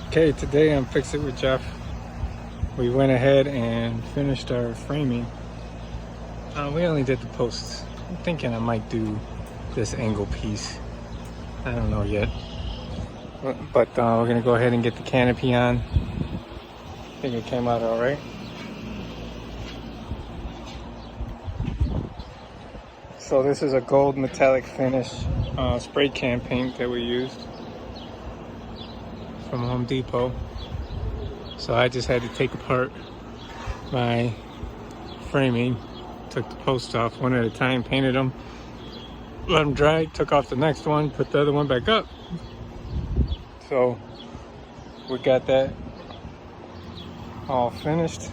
Okay, today I'm Fix It with Jeff. We went ahead and finished our framing. We only did the posts. I'm thinking I might do this angle piece. I don't know yet. But we're gonna go ahead and get the canopy on. I think it came out all right. So this is a gold metallic finish spray can paint that we used from Home Depot. So I just had to take apart my framing, took the posts off one at a time, painted them, let them dry, took off the next one, put the other one back up. So we got that all finished.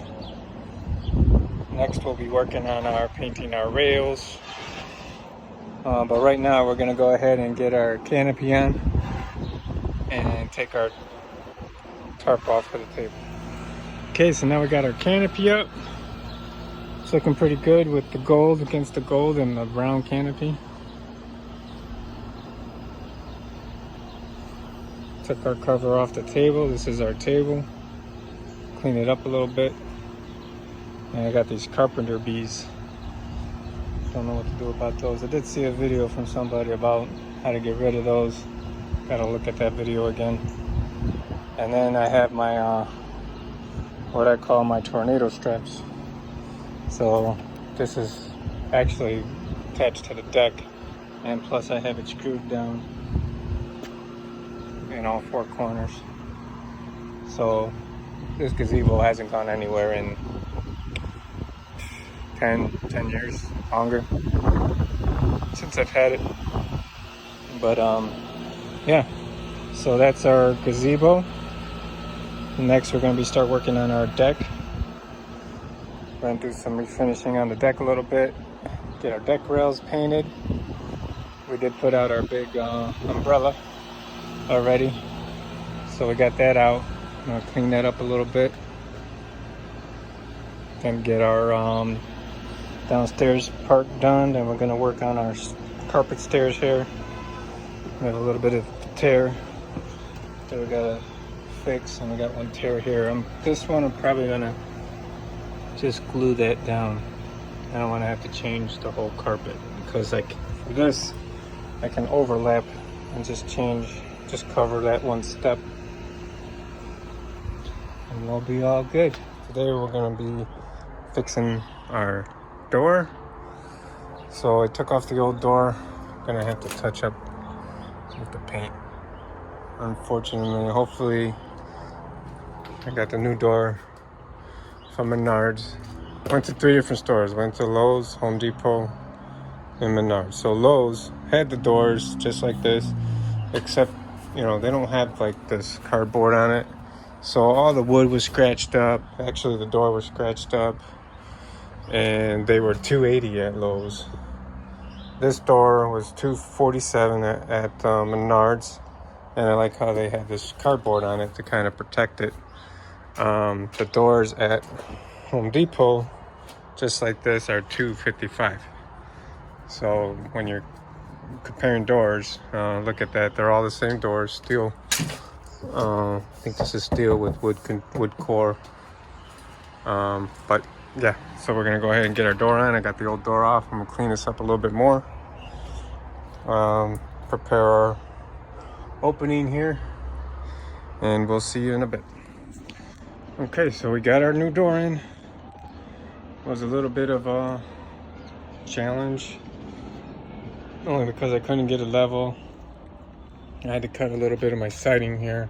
Next we'll be working on painting our rails. But right now we're gonna go ahead and get our canopy on and take our tarp off for the table. Okay, so now we got our canopy up. It's looking pretty good with the gold against the gold and the brown canopy. Took our cover off the table. This is our table. Clean it up a little bit. And I got these carpenter bees. Don't know what to do about those. I did see a video from somebody about how to get rid of those. Gotta look at that video again. And then I have my what I call my tornado straps. So this is actually attached to the deck, and plus I have it screwed down in all four corners. So this gazebo hasn't gone anywhere in 10 years, longer, since I've had it. But yeah, so that's our gazebo. Next we're going to start working on our deck. We're going to do some refinishing on the deck a little bit, get our deck rails painted. We did put out our big umbrella already, so we got that out. I'm going to clean that up a little bit, then get our downstairs part done. Then we're going to work on our carpet stairs here. We have a little bit of tear that we got to fix, and we got one tear here. This one I'm probably going to just glue that down. I don't want to have to change the whole carpet, because like for this I can overlap and just cover that one step and we'll be all good. Today we're going to be fixing our door. So I took off the old door. Gonna have to touch up with the paint, unfortunately. Hopefully I got the new door from Menards. Went to 3 different stores. Went to Lowe's, Home Depot, and Menards. So Lowe's had the doors just like this, except they don't have like this cardboard on it. So all the wood was scratched up. Actually the door was scratched up, and they were $280 at Lowe's. This door was $247 at Menards, and I like how they have this cardboard on it to kind of protect it. The doors at Home Depot, just like this, are $255. So when you're comparing doors, look at that. They're all the same doors, steel. I think this is steel with wood core. But yeah, so we're gonna go ahead and get our door on. I got the old door off. I'm gonna clean this up a little bit more. Prepare our opening here, and we'll see you in a bit. Okay, so we got our new door in. It was a little bit of a challenge, only because I couldn't get it level. I had to cut a little bit of my siding here,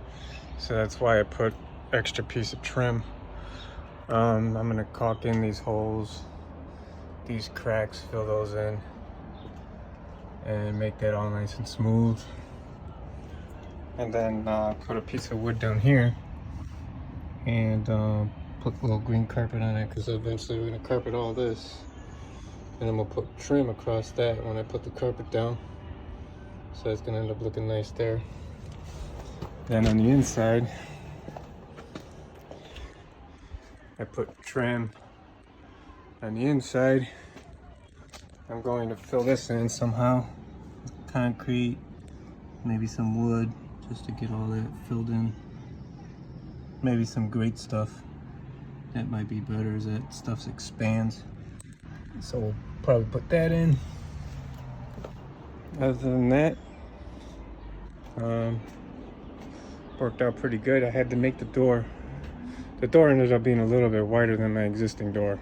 so that's why I put extra piece of trim. I'm gonna caulk in these holes, these cracks, fill those in, and make that all nice and smooth. And then put a piece of wood down here and put a little green carpet on it, because eventually we're gonna carpet all this, and I'm gonna put trim across that when I put the carpet down. So it's gonna end up looking nice there. Then on the inside, I put trim on the inside. I'm going to fill this in somehow with concrete, maybe some wood, just to get all that filled in. maybe some great stuff. That might be better as that stuff expands. So we'll probably put that in. Other than that, worked out pretty good. I had to make the door. The door ended up being a little bit wider than my existing door.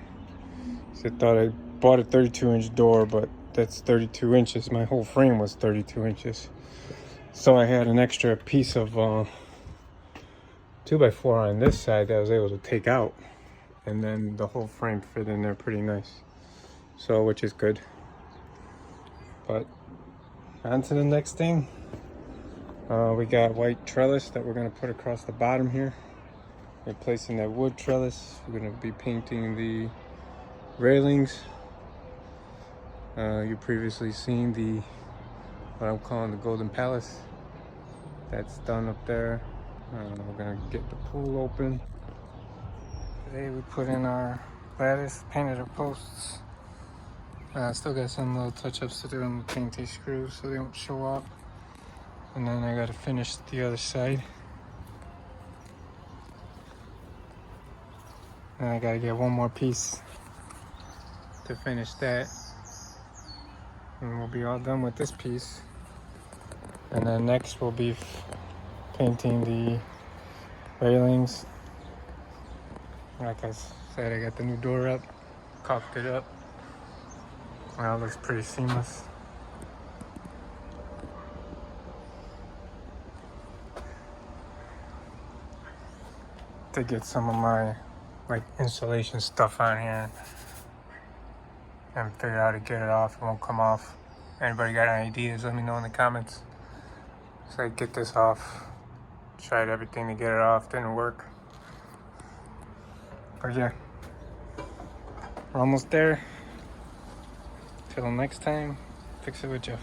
So I thought I bought a 32-inch door, but that's 32 inches. My whole frame was 32 inches. So I had an extra piece of 2x4 on this side that I was able to take out. And then the whole frame fit in there pretty nice. So, which is good. But on to the next thing. We got white trellis that we're going to put across the bottom here. Replacing that wood trellis. We're going to be painting the railings. You previously seen the, what I'm calling the Golden Palace. That's done up there. We're going to get the pool open. Today we put in our lattice, painted our posts. Still got some little touch-ups to do on the paint these screws so they don't show up. And then I gotta finish the other side. And I gotta get one more piece to finish that. And we'll be all done with this piece. And then next we'll be painting the railings. Like I said, I got the new door up, caulked it up. Well, it looks pretty seamless. To get some of my insulation stuff on here and figure out how to get it off. It won't come off. Anybody got any ideas? Let me know in the comments. So I get this off. Tried everything to get it off, didn't work. But yeah, we're almost there. Till next time, fix it with Jeff.